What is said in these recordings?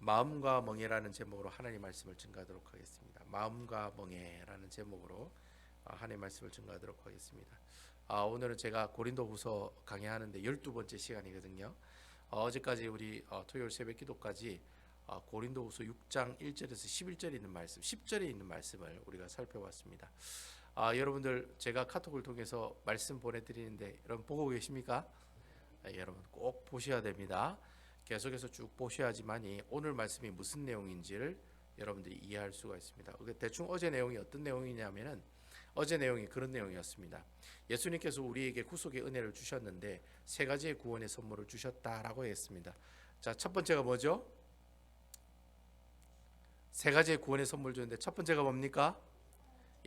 마음과 멍에라는 제목으로 하나님 말씀을 증거하도록 하겠습니다. 마음과 멍에라는 제목으로 하나님 말씀을 증거하도록 하겠습니다. 오늘은 제가 고린도후서 강의하는데 12번째 시간이거든요. 어제까지 우리 토요일 새벽 기도까지 고린도후서 6장 1절에서 11절에 있는 말씀, 10절에 있는 말씀을 우리가 살펴봤습니다. 여러분들 제가 카톡을 통해서 말씀 보내드리는데 여러분 보고 계십니까? 여러분 꼭 보셔야 됩니다. 계속해서 쭉 보셔야지만이 오늘 말씀이 무슨 내용인지를 여러분들이 이해할 수가 있습니다. 대충 어제 내용이 어떤 내용이냐면은 어제 내용이 그런 내용이었습니다. 예수님께서 우리에게 구속의 은혜를 주셨는데 세 가지의 구원의 선물을 주셨다라고 했습니다. 자, 첫 번째가 뭐죠? 세 가지의 구원의 선물 주는데 첫 번째가 뭡니까?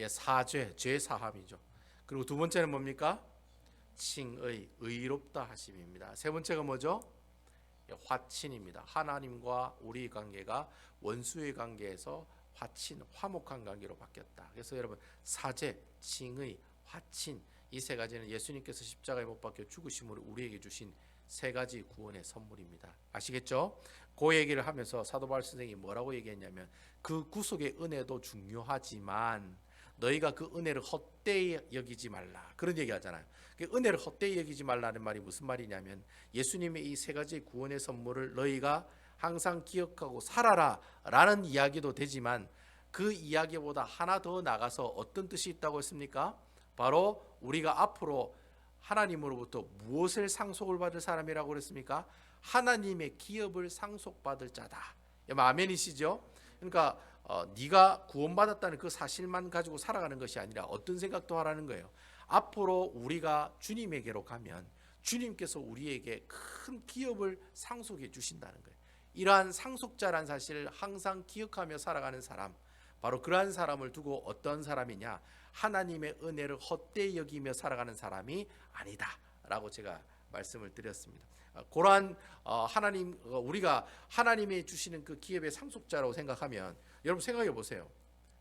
사죄, 죄 사함이죠. 그리고 두 번째는 뭡니까? 칭의, 의롭다 하심입니다. 세 번째가 뭐죠? 화친입니다. 하나님과 우리 관계가 원수의 관계에서 화친, 화목한 관계로 바뀌었다. 그래서 여러분 사죄, 칭의, 화친 이 세 가지는 예수님께서 십자가에 못 박혀 죽으심으로 우리에게 주신 세 가지 구원의 선물입니다. 아시겠죠? 그 얘기를 하면서 사도 바울 선생이 뭐라고 얘기했냐면 그 구속의 은혜도 중요하지만 너희가 그 은혜를 헛되이 여기지 말라. 그런 얘기 하잖아요. 은혜를 헛되이 여기지 말라는 말이 무슨 말이냐면 예수님의 이 세 가지 구원의 선물을 너희가 항상 기억하고 살아라 라는 이야기도 되지만 그 이야기보다 하나 더 나가서 어떤 뜻이 있다고 했습니까? 바로 우리가 앞으로 하나님으로부터 무엇을 상속을 받을 사람이라고 그랬습니까? 하나님의 기업을 상속받을 자다. 아멘이시죠? 그러니까 네가 구원받았다는 그 사실만 가지고 살아가는 것이 아니라 어떤 생각도 하라는 거예요. 앞으로 우리가 주님에게로 가면 주님께서 우리에게 큰 기업을 상속해 주신다는 거예요. 이러한 상속자란 사실을 항상 기억하며 살아가는 사람, 바로 그러한 사람을 두고 어떤 사람이냐? 하나님의 은혜를 헛되이 여기며 살아가는 사람이 아니다 라고 제가 말씀을 드렸습니다. 그러한 하나님, 우리가 하나님이 주시는 그 기업의 상속자라고 생각하면 여러분 생각해 보세요.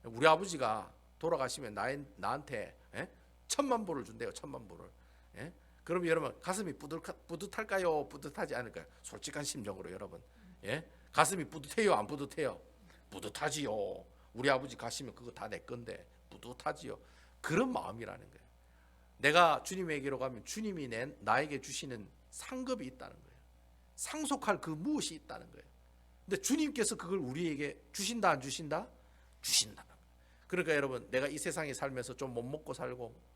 우리 아버지가 돌아가시면 나한테 1,000만 불을 준대요. 1,000만 불을. 그럼 여러분 가슴이 뿌듯할까요? 뿌듯하지 않을까요? 솔직한 심정으로 여러분. 가슴이 뿌듯해요? 안 뿌듯해요? 뿌듯하지요. 우리 아버지 가시면 그거 다 내 건데 뿌듯하지요. 그런 마음이라는 거예요. 내가 주님에게로 가면 주님이 나에게 주시는 상급이 있다는 거예요. 상속할 그 무엇이 있다는 거예요. 근데 주님께서 그걸 우리에게 주신다 안 주신다? 주신다. 그러니까 여러분 내가 이 세상에 살면서 좀 못 먹고 살고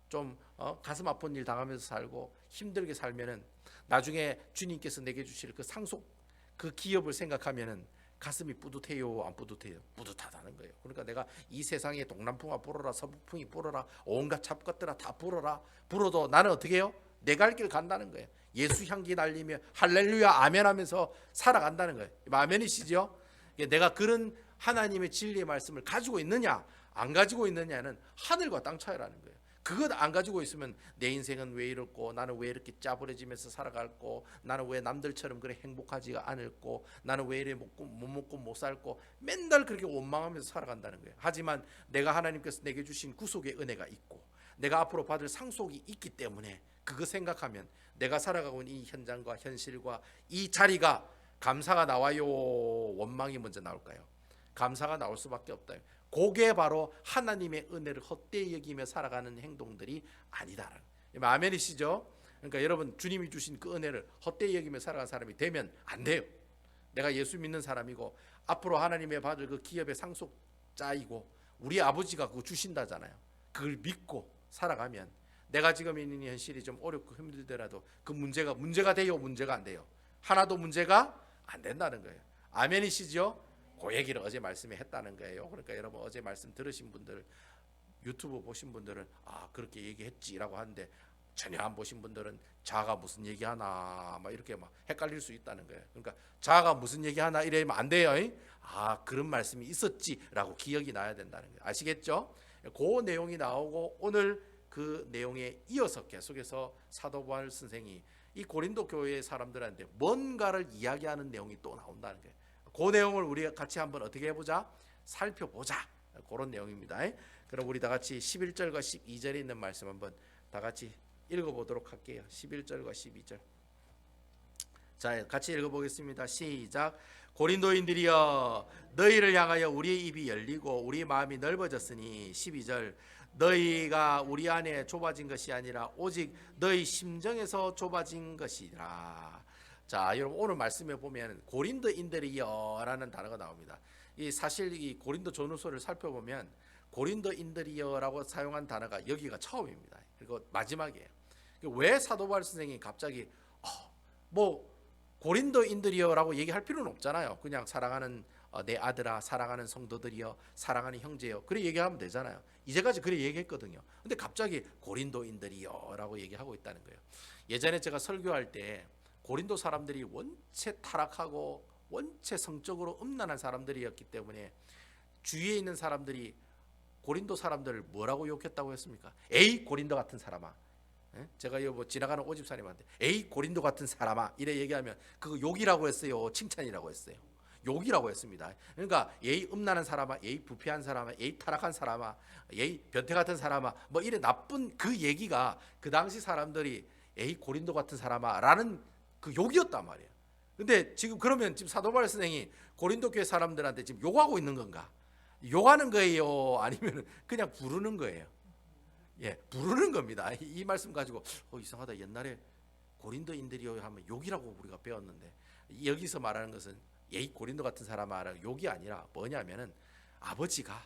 좀 가슴 아픈 일 당하면서 살고 힘들게 살면은 나중에 주님께서 내게 주실 그 상속 그 기업을 생각하면은 가슴이 뿌듯해요? 안 뿌듯해요? 뿌듯하다는 거예요. 그러니까 내가 이 세상에 동남풍아 불어라 서북풍이 불어라 온갖 잡것들아 다 불어도 나는 어떻게 해요? 내 갈 길 간다는 거예요. 예수 향기 날리며 할렐루야 아멘 하면서 살아간다는 거예요. 아멘이시죠? 내가 그런 하나님의 진리의 말씀을 가지고 있느냐 안 가지고 있느냐는 하늘과 땅 차이라는 거예요. 그것 안 가지고 있으면 내 인생은 왜 이렇고 나는 왜 이렇게 짜부러지면서 살아갈고 나는 왜 남들처럼 그래 행복하지가 않을고 나는 왜 이래 못 먹고 못 살고 맨날 그렇게 원망하면서 살아간다는 거예요. 하지만 내가 하나님께서 내게 주신 구속의 은혜가 있고 내가 앞으로 받을 상속이 있기 때문에 그거 생각하면 내가 살아가고 있는 이 현장과 현실과 이 자리가 감사가 나와요? 원망이 먼저 나올까요? 감사가 나올 수밖에 없다. 그게 바로 하나님의 은혜를 헛되이 여기며 살아가는 행동들이 아니다라는. 아멘이시죠? 그러니까 여러분 주님이 주신 그 은혜를 헛되이 여기며 살아가는 사람이 되면 안 돼요. 내가 예수 믿는 사람이고 앞으로 하나님의 받을 그 기업의 상속자이고 우리 아버지가 그거 주신다잖아요. 그걸 믿고 살아가면 내가 지금 있는 현실이 좀 어렵고 힘들더라도 그 문제가 돼요? 문제가 안 돼요? 하나도 문제가 안 된다는 거예요. 아멘이시죠? 그 얘기를 어제 말씀에 했다는 거예요. 그러니까 여러분 어제 말씀 들으신 분들 유튜브 보신 분들은 그렇게 얘기했지라고 하는데 전혀 안 보신 분들은 자가 무슨 얘기하나 막 이렇게 막 헷갈릴 수 있다는 거예요. 그러니까 자가 무슨 얘기하나 이러면 안 돼요. 그런 말씀이 있었지라고 기억이 나야 된다는 거예요. 아시겠죠? 그 내용이 나오고 오늘 그 내용에 이어서 계속해서 사도 바울 선생이 이 고린도 교회의 사람들한테 뭔가를 이야기하는 내용이 또 나온다는 거예요. 그 내용을 우리가 같이 한번 어떻게 해보자? 살펴보자. 그런 내용입니다. 그럼 우리 다 같이 11절과 12절에 있는 말씀 한번 다 같이 읽어보도록 할게요. 11절과 12절 자, 같이 읽어보겠습니다. 시작. 고린도인들이여, 너희를 향하여 우리의 입이 열리고 우리 마음이 넓어졌으니. 12절. 너희가 우리 안에 좁아진 것이 아니라 오직 너희 심정에서 좁아진 것이라. 자, 여러분 오늘 말씀에 보면 고린도인들이여라는 단어가 나옵니다. 이 사실 이 고린도 전후서를 살펴보면 고린도인들이여라고 사용한 단어가 여기가 처음입니다. 그리고 마지막이에요. 왜 사도 바울 선생이 갑자기 뭐 고린도인들이여라고 얘기할 필요는 없잖아요. 그냥 사랑하는 내 아들아, 사랑하는 성도들이여, 사랑하는 형제여, 그래 얘기하면 되잖아요. 이제까지 그래 얘기했거든요. 근데 갑자기 고린도인들이여라고 얘기하고 있다는 거예요. 예전에 제가 설교할 때 고린도 사람들이 원체 타락하고 원체 성적으로 음란한 사람들이었기 때문에 주위에 있는 사람들이 고린도 사람들을 뭐라고 욕했다고 했습니까? 에이 고린도 같은 사람아. 제가 뭐 지나가는 오집사님한테 에이 고린도 같은 사람아 이래 얘기하면 그거 욕이라고 했어요, 칭찬이라고 했어요? 욕이라고 했습니다. 그러니까 에이 음란한 사람아, 에이 부패한 사람아, 에이 타락한 사람아, 에이 변태 같은 사람아, 뭐 이래 나쁜 그 얘기가 그 당시 사람들이 에이 고린도 같은 사람아 라는 그 욕이었단 말이에요. 근데 지금 그러면 지금 사도 바울 선생이 고린도 교회 사람들한테 지금 욕하고 있는 건가? 욕하는 거예요? 아니면 그냥 부르는 거예요? 예, 부르는 겁니다. 이 말씀 가지고 이상하다. 옛날에 고린도인들이요 하면 욕이라고 우리가 배웠는데 여기서 말하는 것은 에이 고린도 같은 사람아 욕이 아니라 뭐냐면은 아버지가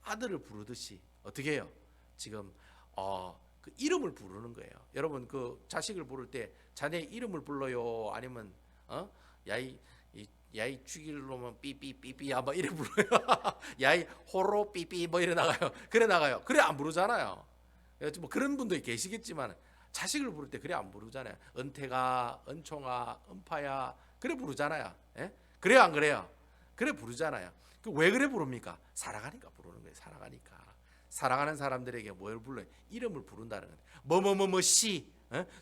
아들을 부르듯이 어떻게 해요? 지금 그 이름을 부르는 거예요. 여러분 그 자식을 부를 때 자네 이름을 불러요? 아니면 야이 죽일 놈은 삐삐삐삐야 뭐 이래 불러요? 야이 호로 삐삐 뭐 이래 나가요? 그래 나가요? 그래 안 부르잖아요. 뭐 그런 분도 계시겠지만 자식을 부를 때 그래 안 부르잖아요. 은태가, 은총아, 은파야 그래 부르잖아요. 예? 그래요 안 그래요? 그래 부르잖아요. 왜 그래 부릅니까? 사랑하니까 부르는 거예요. 사랑하니까. 사랑하는 사람들에게 뭘 불러요? 이름을 부른다는 거예요. 뭐뭐뭐뭐 씨,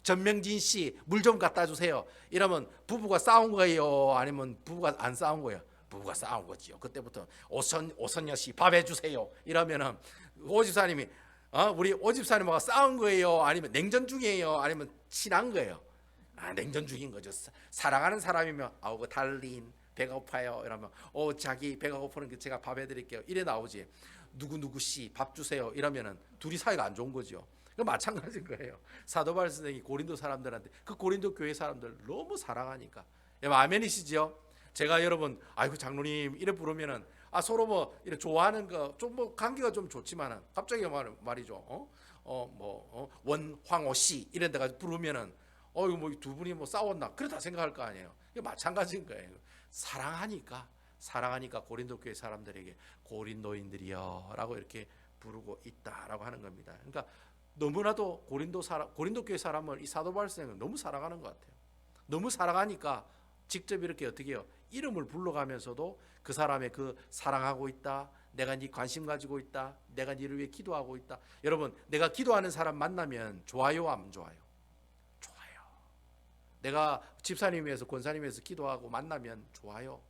전명진 씨, 물 좀 갖다 주세요. 이러면 부부가 싸운 거예요? 아니면 부부가 안 싸운 거예요? 부부가 싸운 거지요. 그때부터 오선여 씨 밥 해주세요. 이러면은 오집사님이 우리 오집사님하고 싸운 거예요? 아니면 냉전 중이에요? 아니면 친한 거예요? 냉전 중인 거죠. 사랑하는 사람이면 그 달린 배가 고파요. 이러면 자기 배가 고프는 게 제가 밥 해드릴게요. 이래 나오지. 누구 씨 밥 주세요. 이러면은 둘이 사이가 안 좋은 거죠. 그 마찬가지인 거예요. 사도 바울 선생이 고린도 사람들한테 그 고린도 교회 사람들 너무 사랑하니까. 아멘이시죠? 제가 여러분 아이고 장로님 이래 부르면은 서로 뭐 이래 좋아하는 거 좀 뭐 관계가 좀 좋지만은 갑자기 말이죠. 원황호 씨 이런 데가 부르면은 이거 뭐 두 분이 뭐 싸웠나 그렇다 생각할 거 아니에요. 이게 마찬가지인 거예요. 사랑하니까 고린도 교회 사람들에게 고린도인들이여라고 이렇게 부르고 있다라고 하는 겁니다. 그러니까 너무나도 고린도 교회 사람을 이 사도 바울 선생은 너무 사랑하는 것 같아요. 너무 사랑하니까 직접 이렇게 어떻게 해요? 이름을 불러가면서도 그 사람의 그 사랑하고 있다. 내가 네 관심 가지고 있다. 내가 네를 위해 기도하고 있다. 여러분 내가 기도하는 사람 만나면 좋아요 안 좋아요? 좋아요. 내가 집사님 위해서 권사님 위해서 기도하고 만나면 좋아요.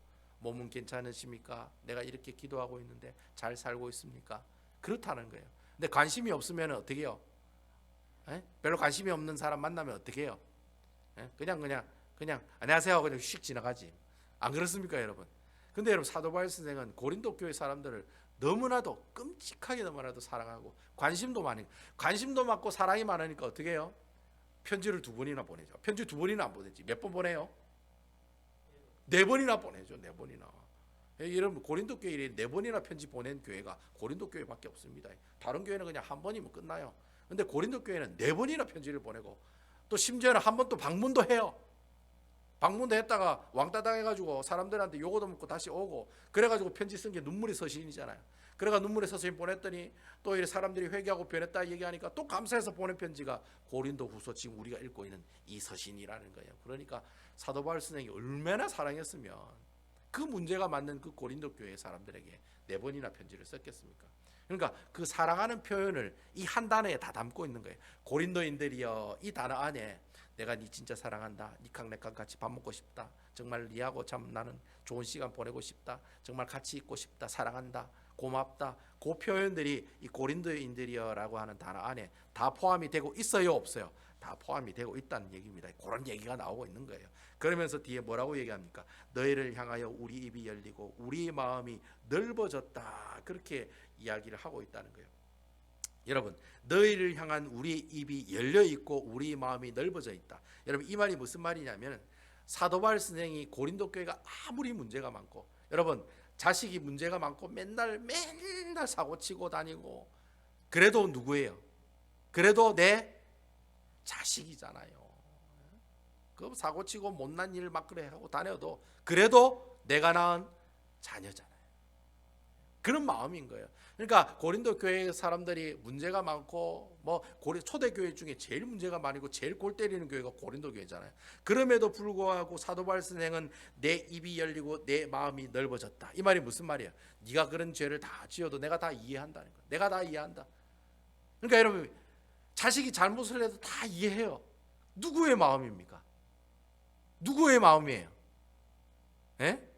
몸은 괜찮으십니까? 내가 이렇게 기도하고 있는데 잘 살고 있습니까? 그렇다는 거예요. 근데 관심이 없으면 어떻게 해요? 별로 관심이 없는 사람 만나면 어떻게 해요? 그냥 안녕하세요 하고 그냥 휙 지나가지. 안 그렇습니까 여러분? 근데 여러분 사도 바울 선생은 고린도 교회 사람들을 너무나도 끔찍하게 너무나도 사랑하고 관심도 많고 사랑이 많으니까 어떻게 해요? 편지를 2번이나 보내죠. 편지 2번이나 안 보내지. 몇 번 보내요? 4번이나 보내죠. 4번이나. 여러분 고린도 교회에 4번이나 편지 보낸 교회가 고린도 교회밖에 없습니다. 다른 교회는 그냥 한 번이면 끝나요. 근데 고린도 교회는 4번이나 편지를 보내고 또 심지어는 한 번 또 방문도 해요. 방문도 했다가 왕따 당해가지고 사람들한테 요거도 먹고 다시 오고 그래가지고 편지 쓴 게 눈물의 서신이잖아요. 그래가 눈물의 서신 보냈더니 또 이렇게 사람들이 회개하고 변했다 얘기하니까 또 감사해서 보낸 편지가 고린도 후서 지금 우리가 읽고 있는 이 서신이라는 거예요. 그러니까 사도 바울 선생이 얼마나 사랑했으면 그 문제가 맞는 그 고린도 교회 사람들에게 4번이나 편지를 썼겠습니까? 그러니까 그 사랑하는 표현을 이 한 단어에 다 담고 있는 거예요. 고린도인들이여 이 단어 안에 내가 네 진짜 사랑한다. 니캉 내캉 같이 밥 먹고 싶다. 정말 니하고 참 나는 좋은 시간 보내고 싶다. 정말 같이 있고 싶다. 사랑한다. 고맙다. 그 표현들이 이 고린도인들이여라고 하는 단어 안에 다 포함이 되고 있어요, 없어요? 다 포함이 되고 있다는 얘기입니다. 그런 얘기가 나오고 있는 거예요. 그러면서 뒤에 뭐라고 얘기합니까? 너희를 향하여 우리 입이 열리고 우리 마음이 넓어졌다. 그렇게 이야기를 하고 있다는 거예요. 여러분, 너희를 향한 우리 입이 열려 있고 우리 마음이 넓어져 있다. 여러분, 이 말이 무슨 말이냐면 사도 바울 선생이 고린도 교회가 아무리 문제가 많고, 여러분 자식이 문제가 많고 맨날 사고치고 다니고, 그래도 누구예요? 그래도 내 자식이잖아요. 그 사고치고 못난 일 막 그래 하고 다녀도 그래도 내가 낳은 자녀잖아요. 그런 마음인 거예요. 그러니까 고린도 교회 사람들이 문제가 많고 초대 교회 중에 제일 문제가 많고 제일 골 때리는 교회가 고린도 교회잖아요. 그럼에도 불구하고 사도 바울 선생은 내 입이 열리고 내 마음이 넓어졌다. 이 말이 무슨 말이에요? 네가 그런 죄를 다 지어도 내가 다 이해한다는 거예요. 내가 다 이해한다. 그러니까 여러분, 자식이 잘못을 해도 다 이해해요. 누구의 마음입니까? 누구의 마음이에요? 예?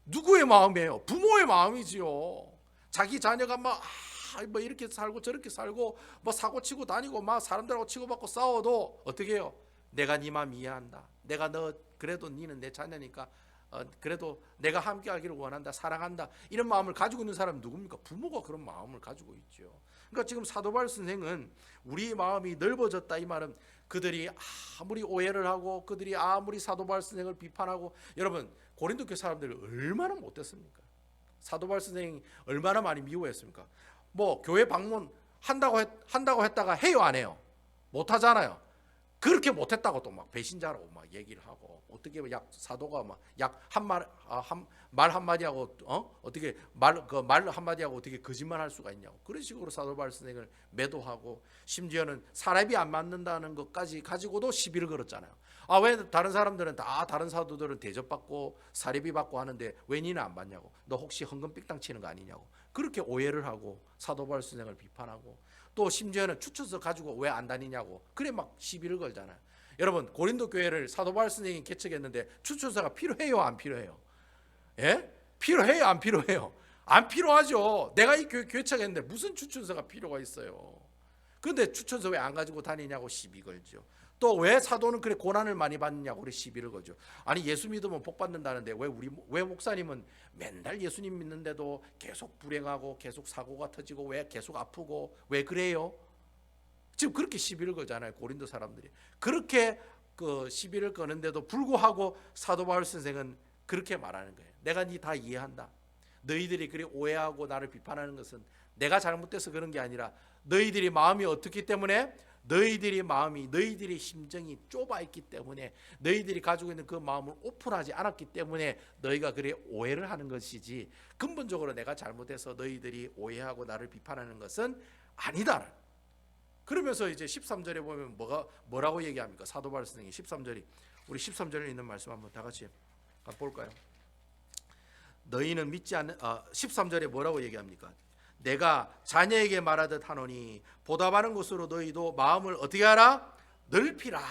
누구의 마음이에요? 부모의 마음이지요. 자기 자녀가 뭐 이렇게 살고 저렇게 살고 뭐 사고 치고 다니고 막 사람들하고 치고받고 싸워도 어떻게 해요? 내가 네 마음 이해한다. 내가 너 그래도 니는 내 자녀니까 그래도 내가 함께하기를 원한다. 사랑한다. 이런 마음을 가지고 있는 사람은 누굽니까? 부모가 그런 마음을 가지고 있죠. 그러니까 지금 사도 바울 선생은 우리 마음이 넓어졌다 이 말은 그들이 아무리 오해를 하고 그들이 아무리 사도 바울 선생을 비판하고, 여러분 고린도 교회 사람들을 얼마나 못했습니까? 사도 바울 선생이 얼마나 많이 미워했습니까? 뭐 교회 방문 한다고 했다가 해요, 안 해요? 못 하잖아요. 그렇게 못했다고 또 막 배신자라고 막 얘기를 하고, 어떻게 사도가 막 말 한마디 하고 어떻게 말 한마디 하고 어떻게 거짓말 할 수가 있냐고, 그런 식으로 사도 바울 선생을 매도하고, 심지어는 사람이 안 맞는다는 것까지 가지고도 시비를 걸었잖아요. 왜 다른 사람들은 다른 사도들은 대접받고 사례비 받고 하는데 왜 니는 안 받냐고, 너 혹시 헌금 삑당 치는 거 아니냐고, 그렇게 오해를 하고 사도 바울 선생을 비판하고, 또 심지어는 추천서 가지고 왜 안 다니냐고 그래 막 시비를 걸잖아요. 여러분, 고린도 교회를 사도 바울 선생이 개척했는데 추천서가 필요해요, 안 필요해요? 예? 필요해요, 안 필요해요? 안 필요하죠. 내가 이 교회 개척했는데 무슨 추천서가 필요가 있어요? 그런데 추천서 왜 안 가지고 다니냐고 시비 걸죠. 또 왜 사도는 그래 고난을 많이 받느냐고 그래 시비를 걸죠. 아니 예수 믿으면 복 받는다는데 왜 목사님은 맨날 예수님 믿는데도 계속 불행하고 계속 사고가 터지고 왜 계속 아프고 왜 그래요? 지금 그렇게 시비를 걸잖아요. 고린도 사람들이 그렇게 그 시비를 거는데도 불구하고 사도 바울 선생은 그렇게 말하는 거예요. 내가 니 다 이해한다. 너희들이 그래 오해하고 나를 비판하는 것은 내가 잘못돼서 그런 게 아니라 너희들이 마음이 어떻기 때문에, 너희들의 심정이 좁아 있기 때문에, 너희들이 가지고 있는 그 마음을 오픈하지 않았기 때문에 너희가 그래 오해를 하는 것이지, 근본적으로 내가 잘못해서 너희들이 오해하고 나를 비판하는 것은 아니다. 그러면서 이제 13절에 보면 뭐라고 얘기합니까? 사도 바울 선생이 13절이, 우리 13절에 있는 말씀 한번 다 같이 볼까요? 너희는 믿지 않는 13절에 뭐라고 얘기합니까? 내가 자녀에게 말하듯 하노니 보답하는 것으로 너희도 마음을 어떻게 하라? 넓히라.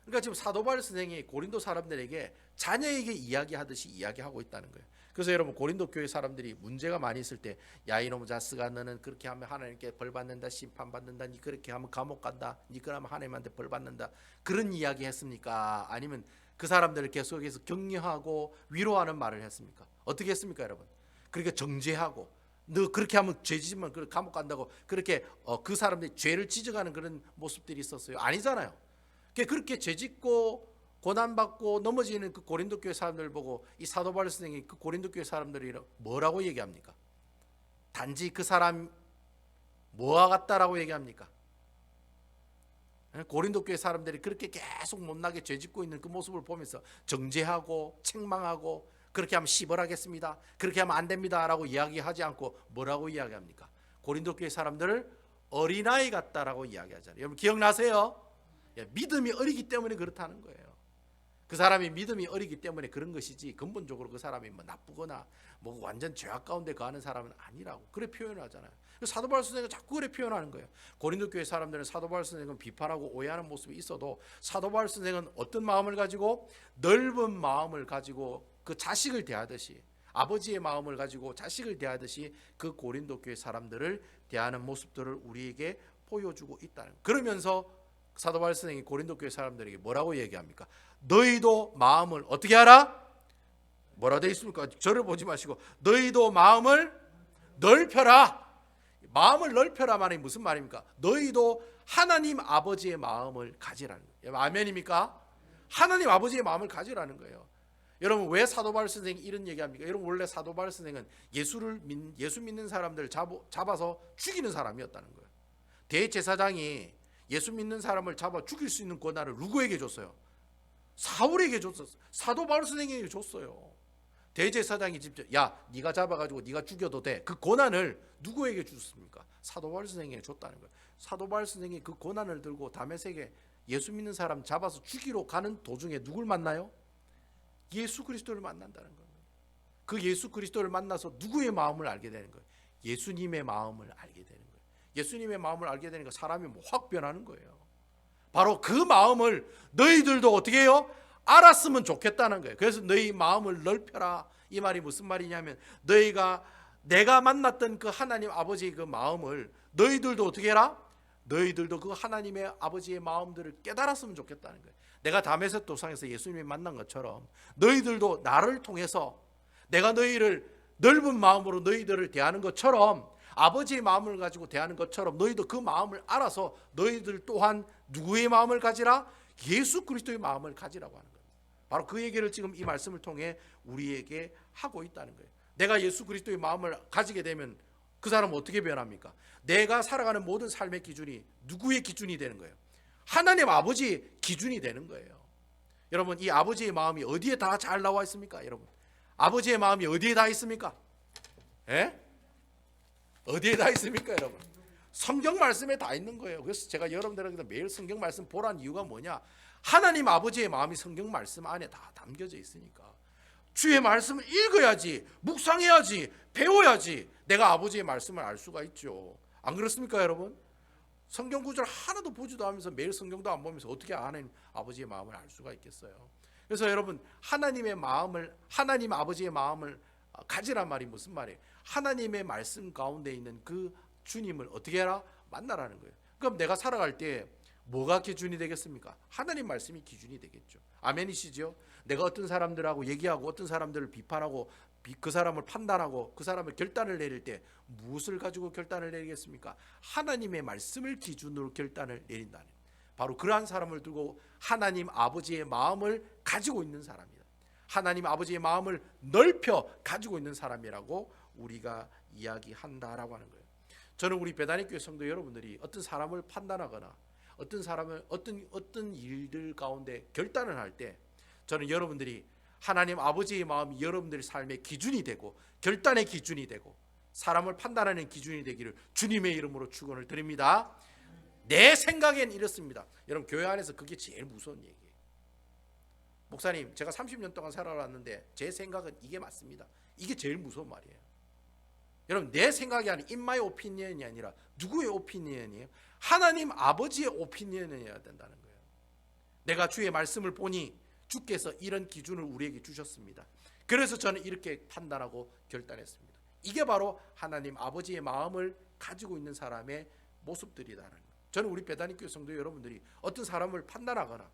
그러니까 지금 사도 바울 선생이 고린도 사람들에게 자녀에게 이야기하듯이 이야기하고 있다는 거예요. 그래서 여러분 고린도 교회 사람들이 문제가 많이 있을 때, 야 이놈 자식아 너는 그렇게 하면 하나님께 벌 받는다, 심판 받는다, 니 그렇게 하면 감옥 간다, 니 그러면 하나님한테 벌 받는다, 그런 이야기 했습니까? 아니면 그 사람들을 계속해서 격려하고 위로하는 말을 했습니까? 어떻게 했습니까, 여러분? 그렇게 정죄하고 너 그렇게 하면 죄 지으면 감옥 간다고 그렇게 그 사람들이 죄를 지적하는 그런 모습들이 있었어요? 아니잖아요. 그렇게 죄 짓고 고난받고 넘어지는 그 고린도 교회 사람들 보고 이 사도 바울 선생이 그 고린도 교회 사람들이 뭐라고 얘기합니까? 단지 그 사람 뭐와 같다라고 얘기합니까? 고린도 교회 사람들이 그렇게 계속 못나게 죄 짓고 있는 그 모습을 보면서 정죄하고 책망하고 그렇게 하면 시벌하겠습니다, 그렇게 하면 안 됩니다 라고 이야기하지 않고 뭐라고 이야기합니까? 고린도 교회 사람들을 어린아이 같다라고 이야기하잖아요. 여러분 기억나세요? 믿음이 어리기 때문에 그렇다는 거예요. 그 사람이 믿음이 어리기 때문에 그런 것이지 근본적으로 그 사람이 뭐 나쁘거나 뭐 완전 죄악 가운데 거하는 사람은 아니라고 그래 표현을 하잖아요. 사도 바울 선생은 자꾸 그래 표현하는 거예요. 고린도 교회 사람들은 사도 바울 선생은 비판하고 오해하는 모습이 있어도 사도 바울 선생은 어떤 마음을 가지고, 넓은 마음을 가지고 그 자식을 대하듯이, 아버지의 마음을 가지고 자식을 대하듯이 그 고린도 교회 사람들을 대하는 모습들을 우리에게 보여주고 있다는. 그러면서 사도 바울 선생이 고린도 교회 사람들에게 뭐라고 얘기합니까? 너희도 마음을 어떻게 하라? 뭐라 되어 있습니까? 저를 보지 마시고 너희도 마음을 넓혀라. 마음을 넓혀라 말이 무슨 말입니까? 너희도 하나님 아버지의 마음을 가지라는 거예요. 아멘입니까? 하나님 아버지의 마음을 가지라는 거예요. 여러분 왜 사도 바울 선생이 이런 얘기합니까? 여러분 원래 사도 바울 선생은 예수 믿는 사람들을 잡아서 죽이는 사람이었다는 거예요. 대제사장이 예수 믿는 사람을 잡아 죽일 수 있는 권한을 누구에게 줬어요? 사울에게 줬어요. 사도 바울 선생에게 줬어요. 대제사장이 직접 야 네가 잡아가지고 네가 죽여도 돼. 그 권한을 누구에게 줬습니까? 사도 바울 선생에게 줬다는 거예요. 사도 바울 선생이 그 권한을 들고 다메섹에 예수 믿는 사람 잡아서 죽이러 가는 도중에 누굴 만나요? 예수 그리스도를 만난다는 거예요. 그 예수 그리스도를 만나서 누구의 마음을 알게 되는 거예요? 예수님의 마음을 알게 되는 거예요. 예수님의 마음을 알게 되니까 사람이 확 변하는 거예요. 바로 그 마음을 너희들도 어떻게 해요? 알았으면 좋겠다는 거예요. 그래서 너희 마음을 넓혀라. 이 말이 무슨 말이냐면 내가 만났던 그 하나님 아버지의 그 마음을 너희들도 어떻게 해라? 너희들도 그 하나님의 아버지의 마음들을 깨달았으면 좋겠다는 거예요. 내가 다메섹 도상에서 예수님을 만난 것처럼 너희들도 나를 통해서 내가 너희를 넓은 마음으로 너희들을 대하는 것처럼 아버지의 마음을 가지고 대하는 것처럼 너희도 그 마음을 알아서 너희들 또한 누구의 마음을 가지라? 예수 그리스도의 마음을 가지라고 하는 거예요. 바로 그 얘기를 지금 이 말씀을 통해 우리에게 하고 있다는 거예요. 내가 예수 그리스도의 마음을 가지게 되면 그 사람은 어떻게 변합니까? 내가 살아가는 모든 삶의 기준이 누구의 기준이 되는 거예요? 하나님 아버지의 기준이 되는 거예요. 여러분 이 아버지의 마음이 어디에 다 잘 나와 있습니까? 여러분 아버지의 마음이 어디에 다 있습니까? 예? 어디에 다 있습니까 여러분? 성경 말씀에 다 있는 거예요. 그래서 제가 여러분들에게 매일 성경 말씀 보라는 이유가 뭐냐? 하나님 아버지의 마음이 성경 말씀 안에 다 담겨져 있으니까 주의 말씀을 읽어야지, 묵상해야지, 배워야지 내가 아버지의 말씀을 알 수가 있죠. 안 그렇습니까 여러분? 성경 구절 하나도 보지도 않으면서 매일 성경도 안 보면서 어떻게 하나님 아버지의 마음을 알 수가 있겠어요? 그래서 여러분 하나님 아버지의 마음을 가지란 말이 무슨 말이에요? 하나님의 말씀 가운데 있는 그 주님을 어떻게 해라? 만나라는 거예요. 그럼 내가 살아갈 때 뭐가 기준이 되겠습니까? 하나님 말씀이 기준이 되겠죠. 아멘이시죠? 내가 어떤 사람들하고 얘기하고 어떤 사람들을 비판하고 그 사람을 판단하고 그 사람을 결단을 내릴 때 무엇을 가지고 결단을 내리겠습니까? 하나님의 말씀을 기준으로 결단을 내린다는, 바로 그러한 사람을 두고 하나님 아버지의 마음을 가지고 있는 사람이다. 하나님 아버지의 마음을 넓혀 가지고 있는 사람이라고 우리가 이야기한다라고 하는 거예요. 저는 우리 배단위교회 성도 여러분들이 어떤 사람을 판단하거나 어떤 사람을 어떤 일들 가운데 결단을 할 때 저는 여러분들이 하나님 아버지의 마음이 여러분들의 삶의 기준이 되고 결단의 기준이 되고 사람을 판단하는 기준이 되기를 주님의 이름으로 축원을 드립니다. 내 생각엔 이렇습니다. 여러분 교회 안에서 그게 제일 무서운 얘기예요. 목사님 제가 30년 동안 살아왔는데 제 생각은 이게 맞습니다. 이게 제일 무서운 말이에요. 여러분 내 생각이 아니라 in my opinion이 아니라 누구의 opinion이에요? 하나님 아버지의 opinion이어야 된다는 거예요. 내가 주의 말씀을 보니 주께서 이런 기준을 우리에게 주셨습니다. 그래서 저는 이렇게 판단하고 결단했습니다. 이게 바로 하나님 아버지의 마음을 가지고 있는 사람의 모습들이라는 거예요. 저는 우리 배단위교회 성도 여러분들이 어떤 사람을 판단하거나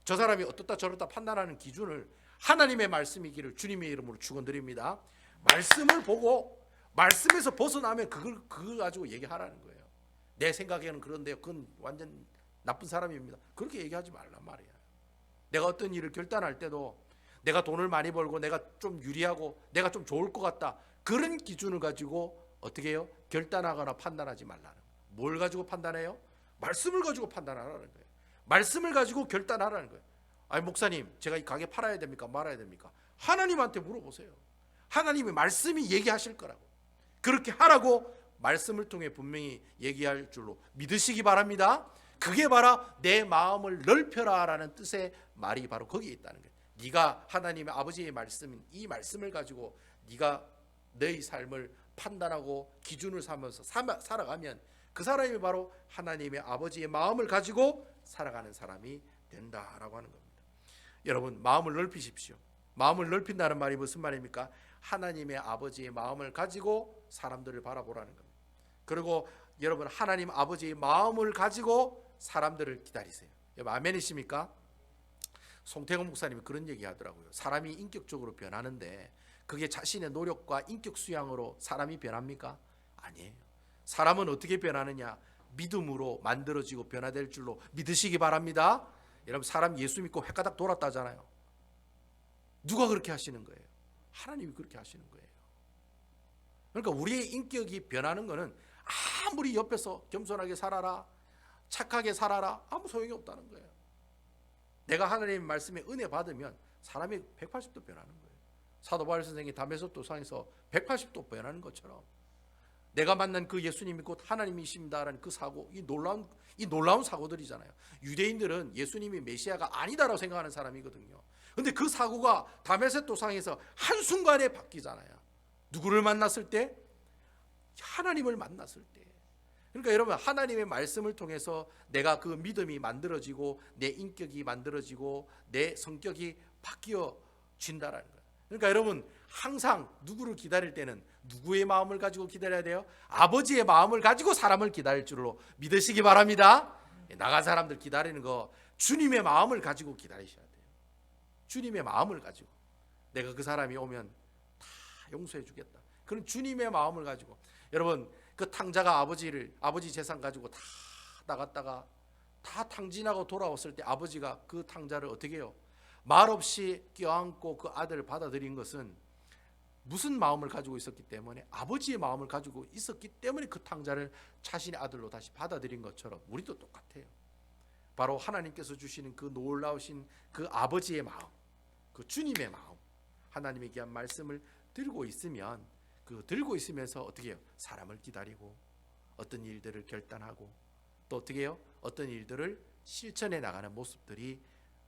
저 사람이 어떻다 저렇다 판단하는 기준을 하나님의 말씀이기를 주님의 이름으로 축원드립니다. 말씀을 보고 말씀에서 벗어나면 그걸 가지고 얘기하라는 거예요. 내 생각에는 그런데요, 그건 완전 나쁜 사람입니다. 그렇게 얘기하지 말란 말이야. 내가 어떤 일을 결단할 때도 내가 돈을 많이 벌고 내가 좀 유리하고 내가 좀 좋을 것 같다, 그런 기준을 가지고 어떻게 해요? 결단하거나 판단하지 말라는 거예요. 뭘 가지고 판단해요? 말씀을 가지고 판단하라는 거예요. 말씀을 가지고 결단하라는 거예요. 아니 목사님 제가 이 가게 팔아야 됩니까 말아야 됩니까? 하나님한테 물어보세요. 하나님의 말씀이 얘기하실 거라고. 그렇게 하라고 말씀을 통해 분명히 얘기할 줄로 믿으시기 바랍니다. 그게 바로 내 마음을 넓혀라라는 뜻의 말이 바로 거기에 있다는 거예요. 네가 하나님의 아버지의 말씀인 이 말씀을 가지고 네가 너의 삶을 판단하고 기준을 삼아서 살아가면 그 사람이 바로 하나님의 아버지의 마음을 가지고 살아가는 사람이 된다라고 하는 겁니다. 여러분 마음을 넓히십시오. 마음을 넓힌다는 말이 무슨 말입니까? 하나님의 아버지의 마음을 가지고 사람들을 바라보라는 겁니다. 그리고 여러분 하나님 아버지의 마음을 가지고 사람들을 기다리세요. 여러분 아멘이십니까? 송태근 목사님이 그런 얘기 하더라고요. 사람이 인격적으로 변하는데 그게 자신의 노력과 인격 수양으로 사람이 변합니까? 아니에요. 사람은 어떻게 변하느냐? 믿음으로 만들어지고 변화될 줄로 믿으시기 바랍니다. 여러분 사람 예수 믿고 헷가닥 돌았다잖아요. 누가 그렇게 하시는 거예요? 하나님이 그렇게 하시는 거예요. 그러니까 우리의 인격이 변하는 것은 아무리 옆에서 겸손하게 살아라, 착하게 살아라 아무 소용이 없다는 거예요. 내가 하나님의 말씀에 은혜 받으면 사람이 180도 변하는 거예요. 사도 바울 선생이 다메섹 도상에서 180도 변하는 것처럼 내가 만난 그 예수님이 곧 하나님이십니다라는 그 사고, 이 놀라운 사고들이잖아요. 유대인들은 예수님이 메시아가 아니다라고 생각하는 사람이거든요. 근데 그 사고가 다메섹 도상에서 한순간에 바뀌잖아요. 누구를 만났을 때? 하나님을 만났을 때. 그러니까 여러분 하나님의 말씀을 통해서 내가 그 믿음이 만들어지고 내 인격이 만들어지고 내 성격이 바뀌어진다라는 거예요. 그러니까 여러분 항상 누구를 기다릴 때는 누구의 마음을 가지고 기다려야 돼요? 아버지의 마음을 가지고 사람을 기다릴 줄로 믿으시기 바랍니다. 나간 사람들 기다리는 거 주님의 마음을 가지고 기다리셔야 돼요. 주님의 마음을 가지고 내가 그 사람이 오면 다 용서해 주겠다. 그런 주님의 마음을 가지고 여러분 그 탕자가 아버지 재산 가지고 다 나갔다가 다 탕진하고 돌아왔을 때 아버지가 그 탕자를 어떻게 해요? 말없이 껴안고 그 아들을 받아들인 것은 무슨 마음을 가지고 있었기 때문에 아버지의 마음을 가지고 있었기 때문에 그 탕자를 자신의 아들로 다시 받아들인 것처럼 우리도 똑같아요. 바로 하나님께서 주시는 그 놀라우신 그 아버지의 마음, 그 주님의 마음, 하나님의 귀한 말씀을 들고 있으면 그 들고 있으면서 어떻게 해요? 사람을 기다리고 어떤 일들을 결단하고 또 어떻게 해요? 어떤 일들을 실천해 나가는 모습들이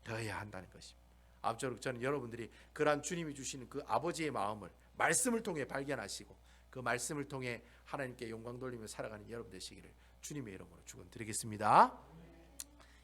되어야 한다는 것입니다. 아무쪼록 저는 여러분들이 그러한 주님이 주시는 그 아버지의 마음을 말씀을 통해 발견하시고 그 말씀을 통해 하나님께 영광 돌리며 살아가는 여러분 되시기를 주님의 이름으로 축원드리겠습니다.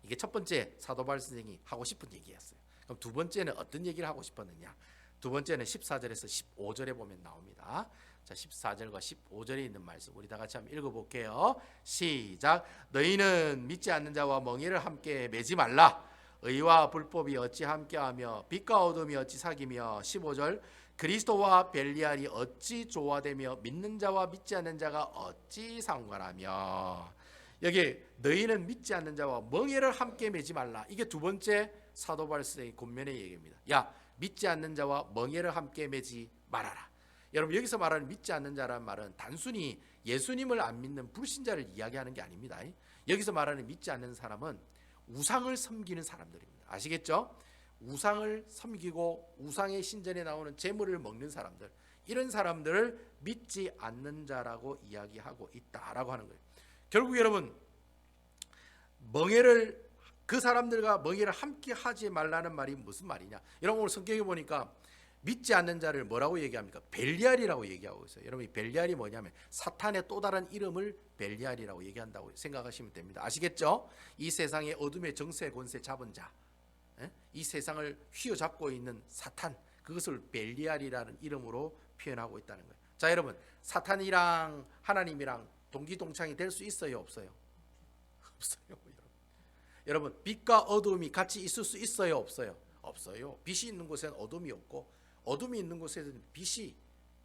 이게 첫 번째 사도 바울 선생이 하고 싶은 얘기였어요. 그럼 두 번째는 어떤 얘기를 하고 싶었느냐? 두 번째는 14절에서 15절에 보면 나옵니다. 자, 14절과 15절에 있는 말씀 우리 다 같이 한번 읽어볼게요. 시작. 너희는 믿지 않는 자와 멍에를 함께 매지 말라. 의와 불법이 어찌 함께하며 빛과 어둠이 어찌 사귀며 15절. 그리스도와 벨리알이 어찌 조화되며 믿는 자와 믿지 않는 자가 어찌 상관하며. 여기 너희는 믿지 않는 자와 멍에를 함께 매지 말라. 이게 두 번째 사도 바울 선생의 권면의 얘기입니다. 야, 믿지 않는 자와 멍에를 함께 매지 말아라. 여러분 여기서 말하는 믿지 않는 자라는 말은 단순히 예수님을 안 믿는 불신자를 이야기하는 게 아닙니다. 여기서 말하는 믿지 않는 사람은 우상을 섬기는 사람들입니다. 아시겠죠? 우상을 섬기고 우상의 신전에 나오는 제물을 먹는 사람들, 이런 사람들을 믿지 않는 자라고 이야기하고 있다라고 하는 거예요. 결국 여러분 그 사람들과 멍에를 함께 하지 말라는 말이 무슨 말이냐? 여러분 오늘 성경에 보니까 믿지 않는 자를 뭐라고 얘기합니까? 벨리알이라고 얘기하고 있어요. 여러분 이 벨리알이 뭐냐면 사탄의 또 다른 이름을 벨리알이라고 얘기한다고 생각하시면 됩니다. 아시겠죠? 이 세상의 어둠의 정세 권세 잡은 자, 이 세상을 휘어잡고 있는 사탄, 그것을 벨리알이라는 이름으로 표현하고 있다는 거예요. 자 여러분 사탄이랑 하나님이랑 동기동창이 될 수 있어요 없어요? 없어요. 여러분 빛과 어둠이 같이 있을 수 있어요 없어요? 없어요. 빛이 있는 곳에는 어둠이 없고 어둠이 있는 곳에는 빛이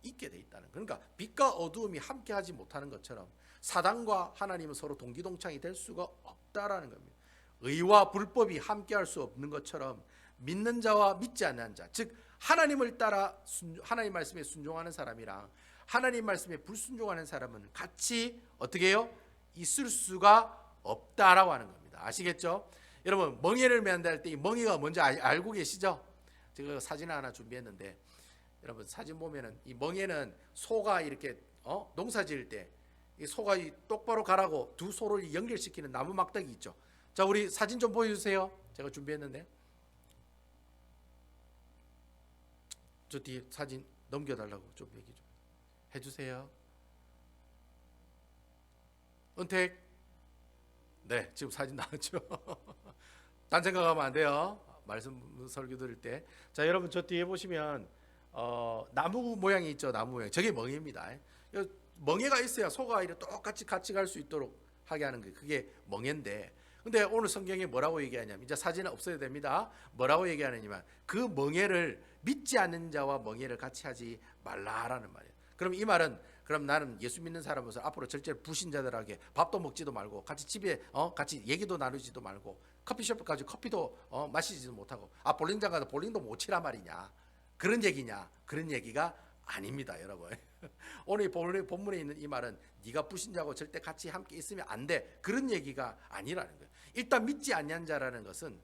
있게 돼 있다는. 그러니까 빛과 어둠이 함께하지 못하는 것처럼 사단과 하나님은 서로 동기동창이 될 수가 없다라는 겁니다. 의와 불법이 함께할 수 없는 것처럼 믿는 자와 믿지 않는 자, 즉 하나님을 따라 하나님 말씀에 순종하는 사람이랑 하나님 말씀에 불순종하는 사람은 같이 어떻게 해요? 있을 수가 없다라고 하는 겁니다. 아시겠죠? 여러분 멍에를 맨다 할 때 이 멍에가 뭔지 알고 계시죠? 제가 사진 하나 준비했는데 여러분 사진 보면은 이 멍에는 소가 이렇게 농사 지을 때 이 소가 똑바로 가라고 두 소를 연결시키는 나무 막대기 있죠. 자 우리 사진 좀 보여주세요. 제가 준비했는데 저 뒤에 사진 넘겨달라고 좀 얘기 좀 해주세요. 은택. 네 지금 사진 나왔죠. 딴 생각하면 안 돼요. 말씀 설교 드릴 때. 자, 여러분 저 뒤에 보시면 나무 모양이 있죠. 나무 모양. 저게 멍에입니다. 멍에가 있어야 소가 이렇게 똑같이 같이 갈 수 있도록 하게 하는 게 그게 멍에인데, 근데 오늘 성경에 뭐라고 얘기하냐면, 이제 사진은 없어야 됩니다. 뭐라고 얘기하느냐면 그 멍에를 믿지 않는 자와 멍에를 같이 하지 말라라는 말이에요. 그럼 이 말은, 그럼 나는 예수 믿는 사람으로서 앞으로 절대로 불신자들에게 밥도 먹지도 말고 같이 집에 같이 얘기도 나누지도 말고 커피숍 가서 커피도 마시지도 못하고 볼링장 가서 볼링도 못 치란 말이냐, 그런 얘기냐? 그런 얘기가 아닙니다, 여러분. 오늘 본문에 있는 이 말은 네가 불신자고 절대 같이 함께 있으면 안 돼, 그런 얘기가 아니라는 거예요. 일단 믿지 않는 자라는 것은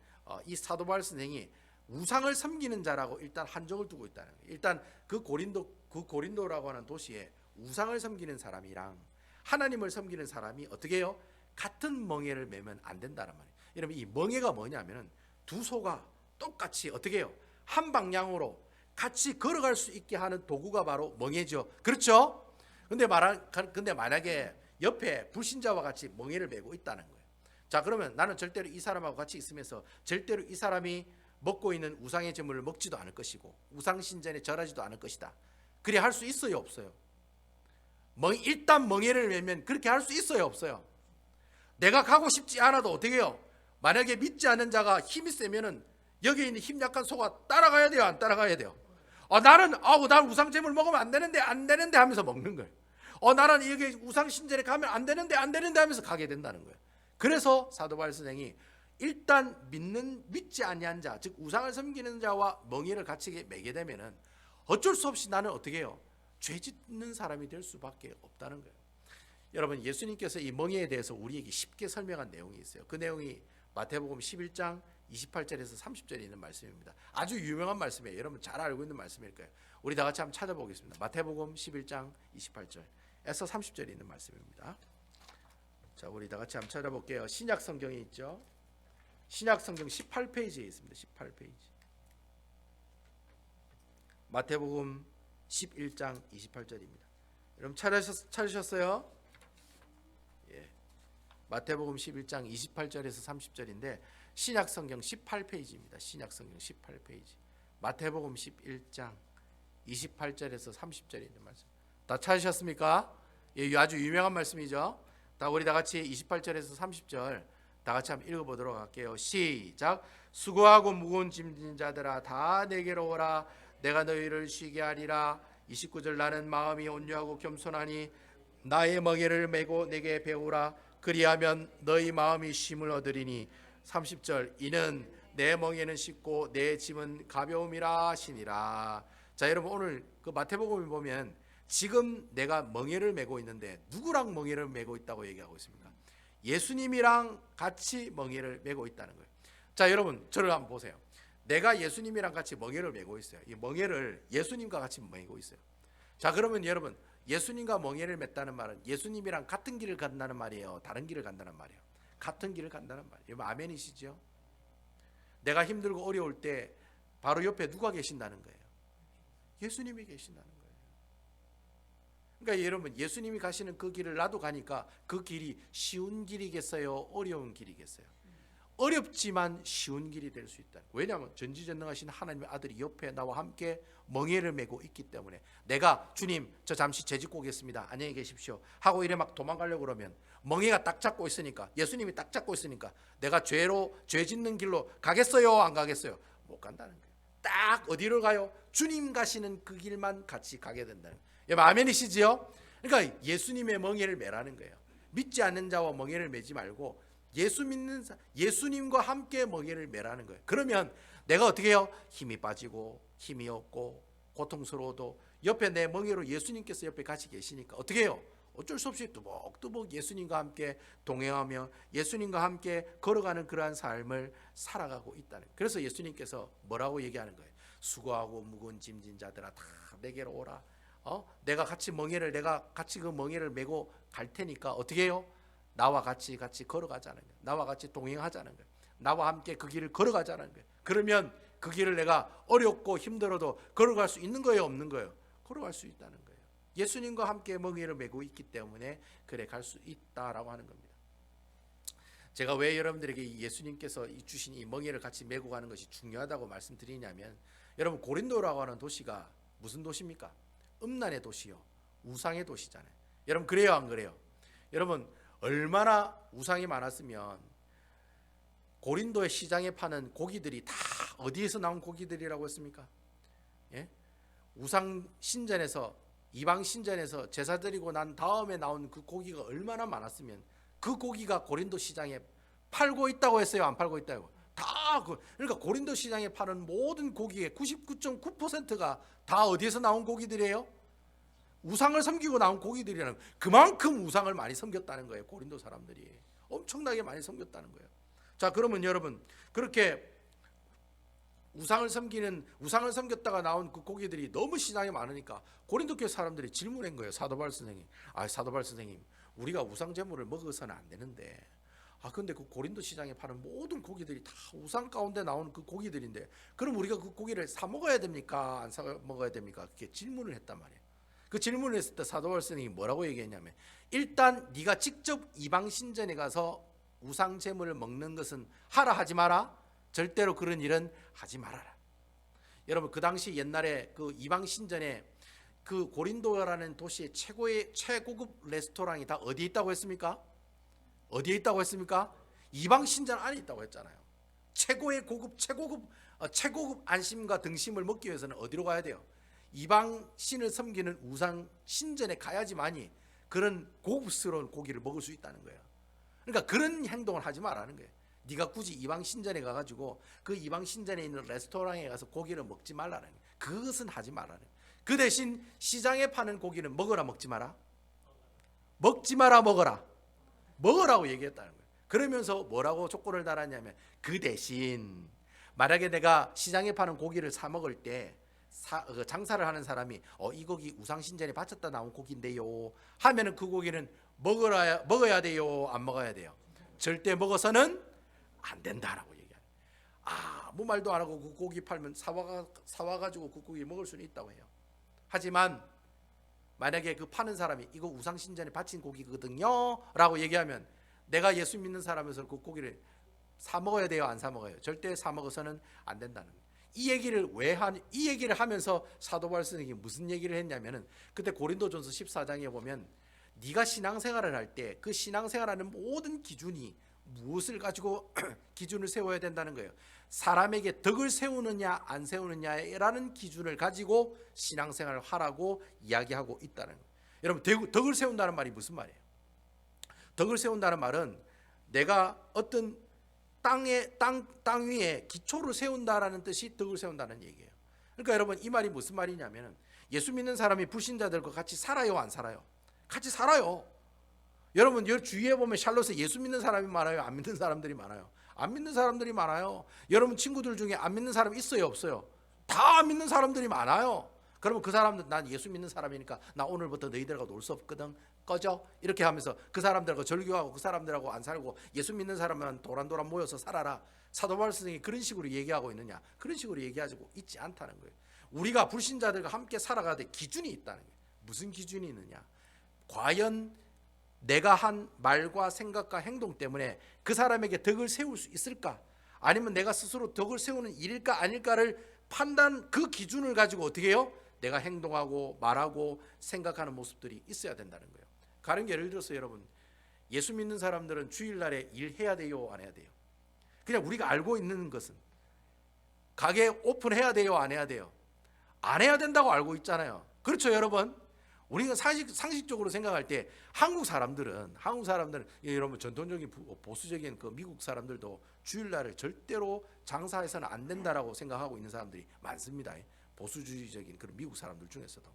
이 사도 바울 선생이 우상을 섬기는 자라고 일단 한정을 두고 있다는 거예요. 일단 그 고린도라고 하는 도시에 우상을 섬기는 사람이랑 하나님을 섬기는 사람이 어떻게 해요? 같은 멍에를 매면 안 된다는 말이에요. 여러분, 이 멍에가 뭐냐면은 두 소가 똑같이 어떻게 해요? 한 방향으로 같이 걸어갈 수 있게 하는 도구가 바로 멍에죠. 그렇죠? 근데 만약에 옆에 불신자와 같이 멍에를 메고 있다는 거예요. 자, 그러면 나는 절대로 이 사람하고 같이 있으면서 절대로 이 사람이 먹고 있는 우상의 제물을 먹지도 않을 것이고 우상 신전에 절하지도 않을 것이다. 그래 할 수 있어요, 없어요? 일단 멍에를 메면 그렇게 할 수 있어요, 없어요? 내가 가고 싶지 않아도 어떻게 해요? 만약에 믿지 않는 자가 힘이 세면은 여기 있는 힘 약한 소가 따라가야 돼요, 안 따라가야 돼요? 나는 우상 제물 먹으면 안 되는데 하면서 먹는 거예요. 나는 여기 우상 신전에 가면 안 되는데 하면서 가게 된다는 거예요. 그래서 사도 바울 선생이 일단 믿지 아니한 자, 즉 우상을 섬기는 자와 멍에를 같이 매게 되면은 어쩔 수 없이 나는 어떻게 해요? 죄 짓는 사람이 될 수밖에 없다는 거예요. 여러분, 예수님께서 이 멍에에 대해서 우리에게 쉽게 설명한 내용이 있어요. 그 내용이 마태복음 11장 28절에서 30절에 있는 말씀입니다. 아주 유명한 말씀이에요. 여러분 잘 알고 있는 말씀일 거예요. 우리 다 같이 한번 찾아보겠습니다. 마태복음 11장 28절에서 30절에 있는 말씀입니다. 자, 우리 다 같이 한번 찾아볼게요. 신약 성경에 있죠. 신약 성경 18페이지에 있습니다. 18페이지. 마태복음 11장 28절입니다. 여러분 찾으셨어요? 예. 마태복음 11장 28절에서 30절인데 신약 성경 18페이지입니다. 신약 성경 18페이지. 마태복음 11장 28절에서 30절에 있는 말씀. 다 찾으셨습니까? 예, 아주 유명한 말씀이죠. 우리 다 같이 28절에서 30절 다 같이 한번 읽어보도록 할게요. 시작. 수고하고 무거운 짐진 자들아 다 내게로 오라. 내가 너희를 쉬게 하리라. 29절 나는 마음이 온유하고 겸손하니 나의 멍에를 메고 내게 배우라. 그리하면 너희 마음이 쉼을 얻으리니. 30절 이는 내 멍에는 쉽고 내 짐은 가벼움이라 하시니라. 자, 여러분 오늘 그 마태복음에 보면 지금 내가 멍에를 메고 있는데 누구랑 멍에를 메고 있다고 얘기하고 있습니까? 예수님이랑 같이 멍에를 메고 있다는 거예요. 자, 여러분 저를 한번 보세요. 내가 예수님이랑 같이 멍에를 메고 있어요. 이 멍에를 예수님과 같이 메고 있어요. 자, 그러면 여러분 예수님과 멍에를 맸다는 말은 예수님이랑 같은 길을 간다는 말이에요, 다른 길을 간다는 말이에요? 같은 길을 간다는 말이에요. 여러분 아멘이시죠? 내가 힘들고 어려울 때 바로 옆에 누가 계신다는 거예요? 예수님이 계신다는 거예요. 그러니까 여러분 예수님이 가시는 그 길을 나도 가니까 그 길이 쉬운 길이겠어요? 어려운 길이겠어요? 어렵지만 쉬운 길이 될 수 있다. 왜냐하면 전지전능하신 하나님의 아들이 옆에 나와 함께 멍에를 메고 있기 때문에 내가 주님 저 잠시 죄 짓고 오겠습니다, 안녕히 계십시오 하고 이래 막 도망가려고 그러면 멍에가 딱 잡고 있으니까, 예수님이 딱 잡고 있으니까 내가 죄 짓는 길로 가겠어요, 안 가겠어요? 못 간다는 거예요. 딱 어디로 가요? 주님 가시는 그 길만 같이 가게 된다는 거예요. 여러분 아멘이시지요? 그러니까 예수님의 멍에를 메라는 거예요. 믿지 않는 자와 멍에를 메지 말고 예수님과 함께 멍에를 메라는 거예요. 그러면 내가 어떻게 해요? 힘이 빠지고 힘이 없고 고통스러워도 옆에 내 멍에로 예수님께서 옆에 같이 계시니까 어떻게 해요? 어쩔 수 없이 뚜벅뚜벅 예수님과 함께 동행하며 예수님과 함께 걸어가는 그러한 삶을 살아가고 있다는 거예요. 그래서 예수님께서 뭐라고 얘기하는 거예요? 수고하고 무거운 짐진 자들아 다 내게로 오라. 내가 같이 그 멍에를 메고 갈 테니까 어떻게 해요? 나와 같이 걸어가자는 거예요. 나와 같이 동행하자는 거예요. 나와 함께 그 길을 걸어가자는 거예요. 그러면 그 길을 내가 어렵고 힘들어도 걸어갈 수 있는 거예요, 없는 거예요? 걸어갈 수 있다는 거예요. 예수님과 함께 멍에를 메고 있기 때문에 그래 갈 수 있다라고 하는 겁니다. 제가 왜 여러분들에게 예수님께서 주신 이 멍에를 같이 메고 가는 것이 중요하다고 말씀드리냐면, 여러분 고린도라고 하는 도시가 무슨 도시입니까? 음란의 도시요, 우상의 도시잖아요. 여러분 그래요 안 그래요? 여러분 얼마나 우상이 많았으면 고린도의 시장에 파는 고기들이 다 어디에서 나온 고기들이라고 했습니까? 예? 우상 신전에서, 이방 신전에서 제사 드리고 난 다음에 나온 그 고기가 얼마나 많았으면 그 고기가 고린도 시장에 팔고 있다고 했어요, 안 팔고 있다고? 그러니까 고린도 시장에 파는 모든 고기의 99.9%가 다 어디에서 나온 고기들이에요? 우상을 섬기고 나온 고기들이라는, 그만큼 우상을 많이 섬겼다는 거예요. 고린도 사람들이 엄청나게 많이 섬겼다는 거예요. 자, 그러면 여러분 그렇게 우상을 섬겼다가 나온 그 고기들이 너무 시장에 많으니까 고린도 교회 사람들이 질문한 거예요. 사도바울 선생님, 사도바울 선생님, 우리가 우상 제물을 먹어서는 안 되는데, 근데 그 고린도 시장에 파는 모든 고기들이 다 우상 가운데 나오는 그 고기들인데, 그럼 우리가 그 고기를 사 먹어야 됩니까? 안 사 먹어야 됩니까? 그렇게 질문을 했단 말이에요. 그 질문을 했을 때 사도바울 선생님이 뭐라고 얘기했냐면, 일단 네가 직접 이방 신전에 가서 우상 제물을 먹는 것은 하라 하지 마라. 절대로 그런 일은 하지 말아라. 여러분 그 당시 옛날에 그 이방 신전에 그 고린도라는 도시의 최고급 레스토랑이 다 어디에 있다고 했습니까? 어디에 있다고 했습니까? 이방 신전 안에 있다고 했잖아요. 최고급 안심과 등심을 먹기 위해서는 어디로 가야 돼요? 이방 신을 섬기는 우상 신전에 가야지만이 그런 고급스러운 고기를 먹을 수 있다는 거예요. 그러니까 그런 행동을 하지 말라는 거예요. 네가 굳이 이방 신전에 가가지고 그 이방 신전에 있는 레스토랑에 가서 고기를 먹지 말라는 거예요. 그것은 하지 말라는 거예요. 그 대신 시장에 파는 고기는 먹어라 먹지 마라? 먹지 마라 먹어라? 먹으라고 얘기했다는 거예요. 그러면서 뭐라고 조건을 달았냐면, 그 대신 만약에 내가 시장에 파는 고기를 사 먹을 때 장사를 하는 사람이 이 고기 우상신전에 바쳤다 나온 고기인데요 하면은 그 고기는 먹어야 돼요, 안 먹어야 돼요? 절대 먹어서는 안 된다라고 얘기해요. 아무 말도 안 하고 그 고기 팔면 사와가지고 그 고기 먹을 수는 있다고 해요. 하지만 만약에 그 파는 사람이 이거 우상신전에 바친 고기거든요 라고 얘기하면, 내가 예수 믿는 사람에서 그 고기를 사 먹어야 돼요, 안 사 먹어요? 절대 사 먹어서는 안 된다는 거예요. 이 얘기를 하면서 사도 바울 선생님이 무슨 얘기를 했냐면은, 그때 고린도전서 14장에 보면 네가 신앙생활을 할 때 그 신앙생활하는 모든 기준이 무엇을 가지고 기준을 세워야 된다는 거예요. 사람에게 덕을 세우느냐 안 세우느냐라는 기준을 가지고 신앙생활을 하라고 이야기하고 있다는 거예요. 여러분 덕을 세운다는 말이 무슨 말이에요? 덕을 세운다는 말은 내가 어떤 땅 위에 기초를 세운다라는 뜻이 덕을 세운다는 얘기예요. 그러니까 여러분 이 말이 무슨 말이냐면, 예수 믿는 사람이 불신자들과 같이 살아요, 안 살아요? 같이 살아요. 여러분 주위에 보면 샬롯에 예수 믿는 사람이 많아요, 안 믿는 사람들이 많아요? 안 믿는 사람들이 많아요. 여러분 친구들 중에 안 믿는 사람 있어요, 없어요? 다 안 믿는 사람들이 많아요. 그러면 그 사람들, 난 예수 믿는 사람이니까 나 오늘부터 너희들하고 놀 수 없거든, 꺼져, 이렇게 하면서 그 사람들하고 절교하고 그 사람들하고 안 살고 예수 믿는 사람만 도란도란 모여서 살아라. 사도 바울 선생님이 그런 식으로 얘기하고 있느냐? 그런 식으로 얘기하고 있지 않다는 거예요. 우리가 불신자들과 함께 살아가야 될 기준이 있다는 거예요. 무슨 기준이 있느냐? 과연 내가 한 말과 생각과 행동 때문에 그 사람에게 덕을 세울 수 있을까? 아니면 내가 스스로 덕을 세우는 일일까 아닐까를 그 기준을 가지고 어떻게 해요? 내가 행동하고 말하고 생각하는 모습들이 있어야 된다는 거예요. 다른 예를 들어서 여러분, 예수 믿는 사람들은 주일날에 일해야 돼요, 안 해야 돼요? 그냥 우리가 알고 있는 것은 가게 오픈해야 돼요, 안 해야 돼요? 안 해야 된다고 알고 있잖아요. 그렇죠 여러분? 우리가 상식적으로 생각할 때 한국 사람들은 여러분 전통적인 보수적인 그 미국 사람들도 주일날을 절대로 장사해서는 안 된다라고 생각하고 있는 사람들이 많습니다. 보수주의적인 그런 미국 사람들 중에서도.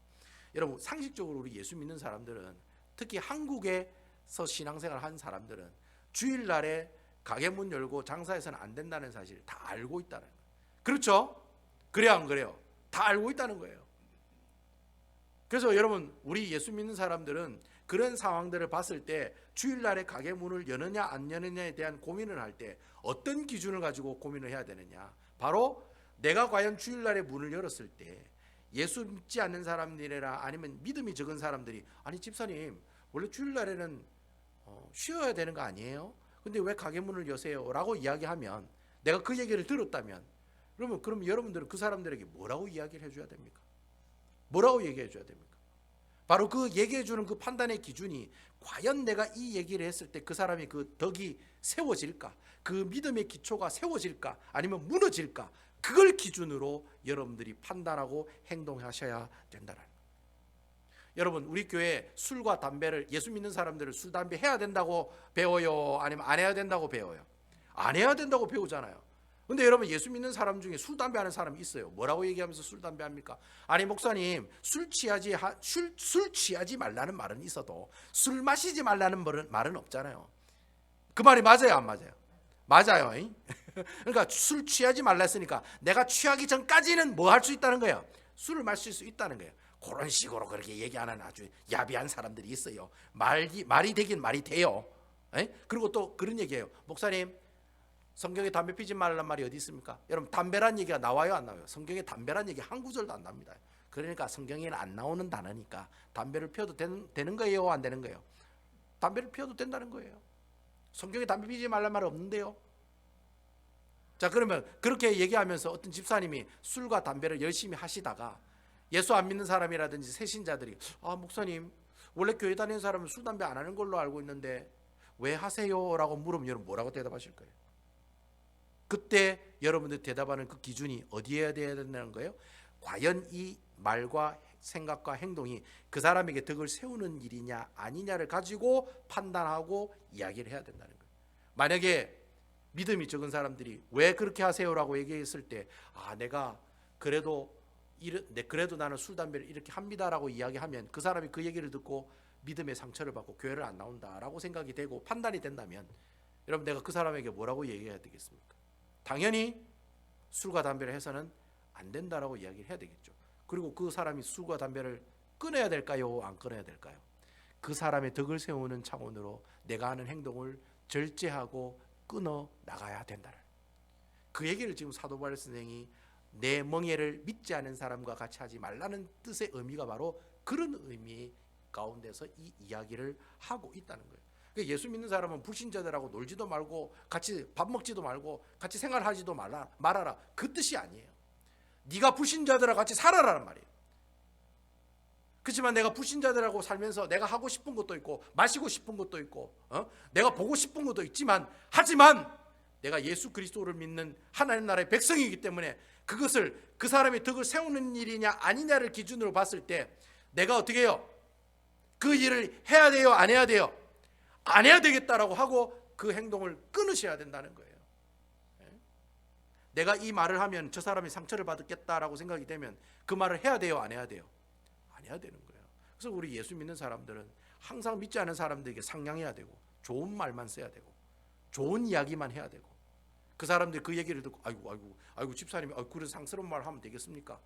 여러분 상식적으로 우리 예수 믿는 사람들은, 특히 한국에서 신앙생활을 한 사람들은 주일날에 가게 문 열고 장사해서는 안 된다는 사실을 다 알고 있다는 거예요. 그렇죠? 그래요 안 그래요? 다 알고 있다는 거예요. 그래서 여러분 우리 예수 믿는 사람들은 그런 상황들을 봤을 때 주일날에 가게 문을 여느냐 안 여느냐에 대한 고민을 할 때 어떤 기준을 가지고 고민을 해야 되느냐? 바로 내가 과연 주일날에 문을 열었을 때 예수 믿지 않는 사람들이나 아니면 믿음이 적은 사람들이, 아니 집사님 원래 주일날에는 쉬어야 되는 거 아니에요? 근데 왜 가게 문을 여세요? 라고 이야기하면, 내가 그 얘기를 들었다면, 그럼 여러분들은 그 사람들에게 뭐라고 이야기를 해줘야 됩니까? 뭐라고 얘기해 줘야 됩니까? 바로 그 얘기해 주는 그 판단의 기준이 과연 내가 이 얘기를 했을 때 그 사람이 그 덕이 세워질까? 그 믿음의 기초가 세워질까? 아니면 무너질까? 그걸 기준으로 여러분들이 판단하고 행동하셔야 된다는. 여러분, 우리 교회 술과 담배를, 예수 믿는 사람들을 술 담배 해야 된다고 배워요? 아니면 안 해야 된다고 배워요? 안 해야 된다고 배우잖아요. 근데 여러분, 예수 믿는 사람 중에 술 담배 하는 사람이 있어요. 뭐라고 얘기하면서 술 담배 합니까? 아니 목사님, 술 취하지 말라는 말은 있어도 술 마시지 말라는 말은 없잖아요. 그 말이 맞아요, 안 맞아요? 맞아요. 그러니까 술 취하지 말라 했으니까 내가 취하기 전까지는 뭐 할 수 있다는 거예요? 술을 마실 수 있다는 거예요. 그런 식으로 그렇게 얘기하는 아주 야비한 사람들이 있어요. 말이 되긴 말이 돼요. 그리고 또 그런 얘기예요. 목사님, 성경에 담배 피지 말라는 말이 어디 있습니까? 여러분, 담배란 얘기가 나와요, 안 나와요? 성경에 담배란 얘기 한 구절도 안 납니다. 그러니까 성경에는 안 나오는 단어니까 담배를 피워도 되는 거예요, 안 되는 거예요? 담배를 피워도 된다는 거예요. 성경에 담배 피지 말라는 말은 없는데요. 자, 그러면 그렇게 얘기하면서 어떤 집사님이 술과 담배를 열심히 하시다가 예수 안 믿는 사람이라든지 새신자들이, 목사님, 원래 교회 다니는 사람은 술 담배 안 하는 걸로 알고 있는데 왜 하세요? 라고 물으면 여러분 뭐라고 대답하실 거예요? 그때 여러분들 대답하는 그 기준이 어디에 돼야 된다는 거예요? 과연 이 말과 생각과 행동이 그 사람에게 덕을 세우는 일이냐 아니냐를 가지고 판단하고 이야기를 해야 된다는 거예요. 만약에 믿음이 적은 사람들이 왜 그렇게 하세요라고 얘기했을 때, 내가 그래도 나는 술 담배를 이렇게 합니다라고 이야기하면 그 사람이 그 얘기를 듣고 믿음의 상처를 받고 교회를 안 나온다라고 생각이 되고 판단이 된다면, 여러분, 내가 그 사람에게 뭐라고 얘기해야 되겠습니까? 당연히 술과 담배를 해서는 안 된다라고 이야기를 해야 되겠죠. 그리고 그 사람이 술과 담배를 끊어야 될까요? 안 끊어야 될까요? 그 사람의 덕을 세우는 차원으로 내가 하는 행동을 절제하고 끊어 나가야 된다는, 그 얘기를 지금 사도 바울 선생이 내 멍에를 믿지 않은 사람과 같이 하지 말라는 뜻의 의미가 바로 그런 의미 가운데서 이 이야기를 하고 있다는 거예요. 그러니까 예수 믿는 사람은 불신자들하고 놀지도 말고 같이 밥 먹지도 말고 같이 생활하지도 말아라, 그 뜻이 아니에요. 네가 불신자들하고 같이 살아라는 말이에요. 그렇지만 내가 불신자들하고 살면서 내가 하고 싶은 것도 있고 마시고 싶은 것도 있고 내가 보고 싶은 것도 있지만, 하지만 내가 예수 그리스도를 믿는 하나님 나라의 백성이기 때문에 그것을 그 사람의 덕을 세우는 일이냐 아니냐를 기준으로 봤을 때 내가 어떻게 해요? 그 일을 해야 돼요, 안 해야 돼요? 안 해야 되겠다라고 하고 그 행동을 끊으셔야 된다는 거예요. 내가 이 말을 하면 저 사람이 상처를 받겠다라고 생각이 되면 그 말을 해야 돼요, 안 해야 돼요? 안 해야 되는 거예요. 그래서 우리 예수 믿는 사람들은 항상 믿지 않은 사람들에게 상냥해야 되고 좋은 말만 써야 되고 좋은 이야기만 해야 되고, 그 사람들이 그 얘기를 듣고 아이고 집사님이 그런 상스러운 말을 하면 되겠습니까?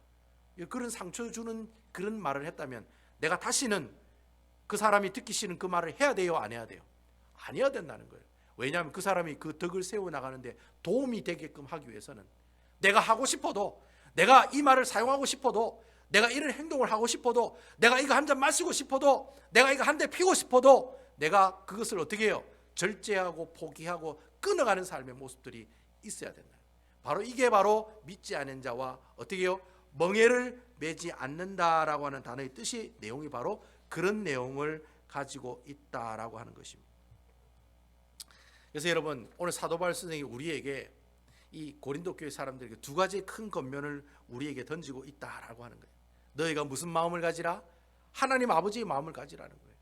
그런 상처 주는 그런 말을 했다면 내가 다시는 그 사람이 듣기 싫은 그 말을 해야 돼요, 안 해야 돼요? 안 해야 된다는 거예요. 왜냐하면 그 사람이 그 덕을 세워나가는데 도움이 되게끔 하기 위해서는 내가 하고 싶어도, 내가 이 말을 사용하고 싶어도, 내가 이런 행동을 하고 싶어도, 내가 이거 한 잔 마시고 싶어도, 내가 이거 한 대 피고 싶어도 내가 그것을 어떻게 해요? 절제하고 포기하고 끊어가는 삶의 모습들이 있어야 된다. 바로 이게 바로 믿지 않은 자와 어떻게 해요? 멍에를 매지 않는다라고 하는 단어의 뜻이, 내용이 바로 그런 내용을 가지고 있다라고 하는 것입니다. 그래서 여러분, 오늘 사도 바울 선생이 우리에게 이 고린도 교회 사람들에게 두 가지의 큰 권면을 우리에게 던지고 있다라고 하는 거예요. 너희가 무슨 마음을 가지라? 하나님 아버지의 마음을 가지라는 거예요.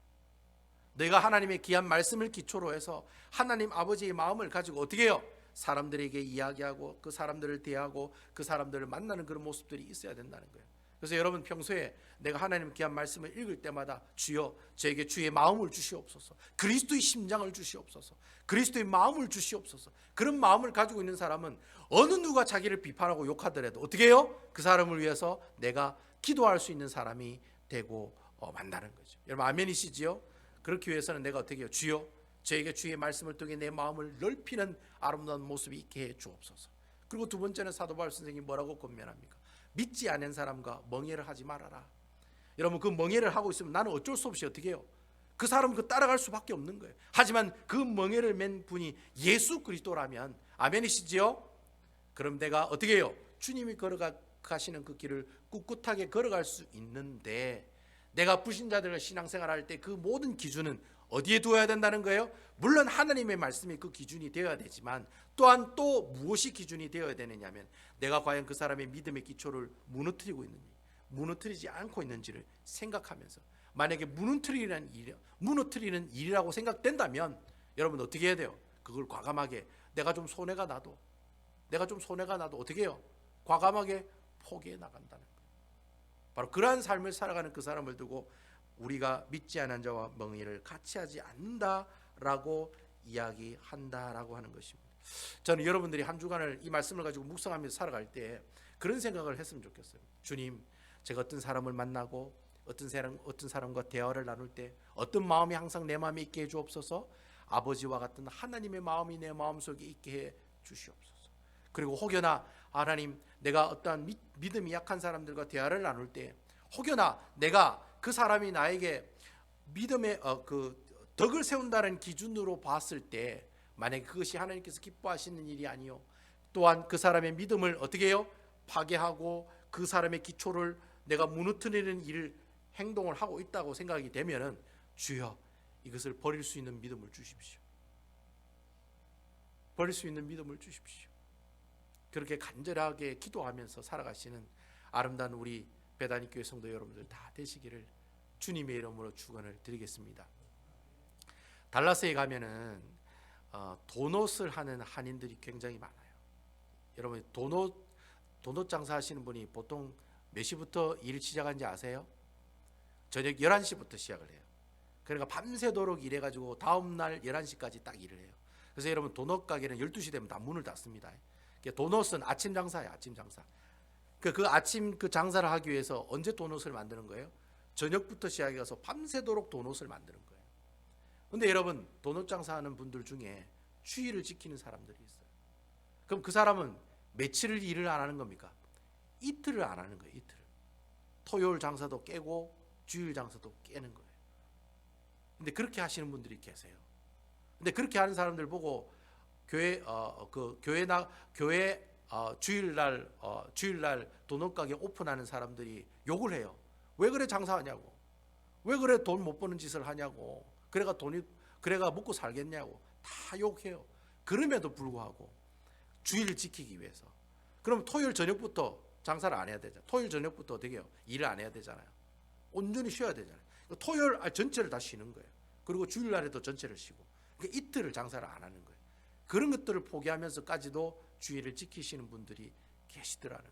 너희가 하나님의 귀한 말씀을 기초로 해서 하나님 아버지의 마음을 가지고 어떻게 해요? 사람들에게 이야기하고 그 사람들을 대하고 그 사람들을 만나는 그런 모습들이 있어야 된다는 거예요. 그래서 여러분, 평소에 내가 하나님 귀한 말씀을 읽을 때마다 주여 저에게 주의 마음을 주시옵소서, 그리스도의 심장을 주시옵소서, 그리스도의 마음을 주시옵소서, 그런 마음을 가지고 있는 사람은 어느 누가 자기를 비판하고 욕하더라도 어떻게 해요? 그 사람을 위해서 내가 기도할 수 있는 사람이 되고 만나는 거죠. 여러분, 아멘이시지요? 그렇기 위해서는 내가 어떻게 해요? 주여 저에게 주의 말씀을 통해 내 마음을 넓히는 아름다운 모습이 있게 해 주옵소서. 그리고 두 번째는 사도 바울 선생님이 뭐라고 권면합니까? 믿지 않은 사람과 멍해를 하지 말아라. 여러분, 그 멍해를 하고 있으면 나는 어쩔 수 없이 어떻게 해요? 그 사람은 그 따라갈 수밖에 없는 거예요. 하지만 그 멍에를 맨 분이 예수 그리스도라면 아멘이시지요? 그럼 내가 어떻게 해요? 주님이 걸어가시는 그 길을 꿋꿋하게 걸어갈 수 있는데, 내가 불신자들과 신앙생활할 때 그 모든 기준은 어디에 두어야 된다는 거예요? 물론 하나님의 말씀이 그 기준이 되어야 되지만 또한 또 무엇이 기준이 되어야 되느냐면, 내가 과연 그 사람의 믿음의 기초를 무너뜨리고 있는지, 무너뜨리지 않고 있는지를 생각하면서, 만약에 무너뜨리는 일이라고 생각된다면 여러분 어떻게 해야 돼요? 그걸 과감하게, 내가 좀 손해가 나도 어떻게 해요? 과감하게 포기해 나간다는 거예요. 바로 그러한 삶을 살아가는 그 사람을 두고 우리가 믿지 않은 자와 멍에를 같이 하지 않는다라고 이야기한다라고 하는 것입니다. 저는 여러분들이 한 주간을 이 말씀을 가지고 묵상하면서 살아갈 때 그런 생각을 했으면 좋겠어요. 주님, 제가 어떤 사람을 만나고 어떤 사람과 대화를 나눌 때 어떤 마음이 항상 내 마음에 있게 해주옵소서. 아버지와 같은 하나님의 마음이 내 마음속에 있게 해 주시옵소서. 그리고 혹여나 하나님, 내가 어떠한 믿음이 약한 사람들과 대화를 나눌 때 혹여나 내가 그 사람이 나에게 믿음의 그 덕을 세운다는 기준으로 봤을 때 만약에 그것이 하나님께서 기뻐하시는 일이 아니요, 또한 그 사람의 믿음을 어떻게 해요? 파괴하고 그 사람의 기초를 내가 무너뜨리는 일을 행동을 하고 있다고 생각이 되면은, 주여 이것을 버릴 수 있는 믿음을 주십시오. 버릴 수 있는 믿음을 주십시오. 그렇게 간절하게 기도하면서 살아가시는 아름다운 우리 베다니 교회 성도 여러분들 다 되시기를 주님의 이름으로 축원을 드리겠습니다. 달라스에 가면은 도넛을 하는 한인들이 굉장히 많아요. 여러분 도넛 장사하시는 분이 보통 몇 시부터 일 시작하는지 아세요? 저녁 11시부터 시작을 해요. 그러니까 밤새도록 일해가지고 다음날 11시까지 딱 일을 해요. 그래서 여러분 도넛 가게는 12시 되면 다 문을 닫습니다. 도넛은 아침 장사예요. 아침 장사. 그 아침 그 장사를 하기 위해서 언제 도넛을 만드는 거예요? 저녁부터 시작해서 밤새도록 도넛을 만드는 거예요. 근데 여러분, 도넛 장사하는 분들 중에 주의를 지키는 사람들이 있어요. 그럼 그 사람은 며칠을 일을 안 하는 겁니까? 이틀을 안 하는 거예요. 이틀을. 토요일 장사도 깨고 주일 장사도 깨는 거예요. 근데 그렇게 하시는 분들이 계세요. 근데 그렇게 하는 사람들 보고 주일날 도넛 가게 오픈하는 사람들이 욕을 해요. 왜 그래 장사하냐고. 왜 그래 돈 못 버는 짓을 하냐고. 그래가 먹고 살겠냐고. 다 욕해요. 그럼에도 불구하고 주의를 지키기 위해서. 그럼 토요일 저녁부터 장사를 안 해야 되잖아요. 토요일 저녁부터 어떻게 해요? 일을 안 해야 되잖아요. 온전히 쉬어야 되잖아요. 토요일 전체를 다 쉬는 거예요. 그리고 주일날에도 전체를 쉬고. 그러니까 이틀을 장사를 안 하는 거예요. 그런 것들을 포기하면서까지도 주의를 지키시는 분들이 계시더라는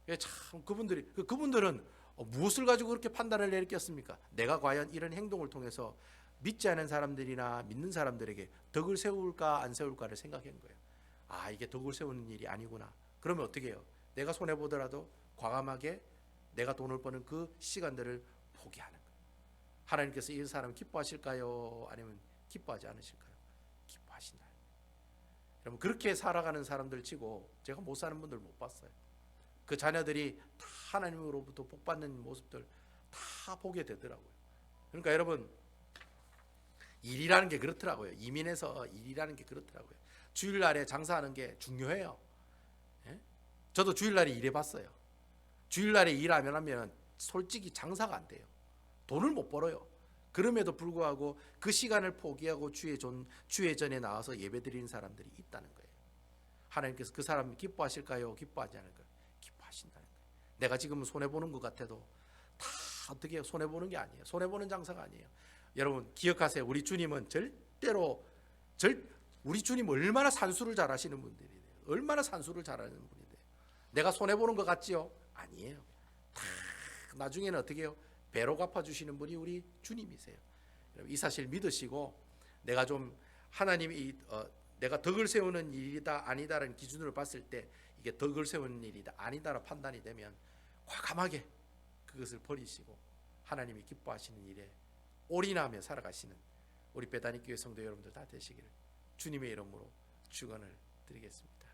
거예요. 참 그분들은 무엇을 가지고 그렇게 판단을 내렸겠습니까? 내가 과연 이런 행동을 통해서 믿지 않은 사람들이나 믿는 사람들에게 덕을 세울까 안 세울까를 생각한 거예요. 아, 이게 덕을 세우는 일이 아니구나. 그러면 어떻게 해요? 내가 손해보더라도 과감하게 내가 돈을 버는 그 시간들을 포기하는 거예요. 하나님께서 이 사람 기뻐하실까요? 아니면 기뻐하지 않으실까요? 기뻐하신다. 여러분, 그렇게 살아가는 사람들 치고 제가 못 사는 분들 못 봤어요. 그 자녀들이 다 하나님으로부터 복받는 모습들 다 보게 되더라고요. 그러니까 여러분, 일이라는 게 그렇더라고요. 이민해서 일이라는 게 그렇더라고요. 주일날에 장사하는 게 중요해요. 예? 저도 주일날에 일해봤어요. 주일날에 일 안 하면 솔직히 장사가 안 돼요. 돈을 못 벌어요. 그럼에도 불구하고 그 시간을 포기하고 주의 전에 나와서 예배드리는 사람들이 있다는 거예요. 하나님께서 그 사람 기뻐하실까요? 기뻐하지 않을까요? 기뻐하신다는 거예요. 내가 지금 손해보는 것 같아도 다 어떻게 손해보는 게 아니에요. 손해보는 장사가 아니에요. 여러분 기억하세요. 우리 주님은 우리 주님 얼마나 산수를 잘하시는 분들이에요. 얼마나 산수를 잘하는 분인데 내가 손해보는 것 같지요? 아니에요. 다 나중에는 어떻게 해요? 배로 갚아주시는 분이 우리 주님이세요. 이 사실 믿으시고 내가 좀 하나님이 내가 덕을 세우는 일이다 아니다라는 기준으로 봤을 때 이게 덕을 세우는 일이다 아니다라 판단이 되면 과감하게 그것을 버리시고 하나님이 기뻐하시는 일에 올인하며 살아가시는 우리 베다니 교회 성도 여러분들 다 되시기를 주님의 이름으로 축원을 드리겠습니다.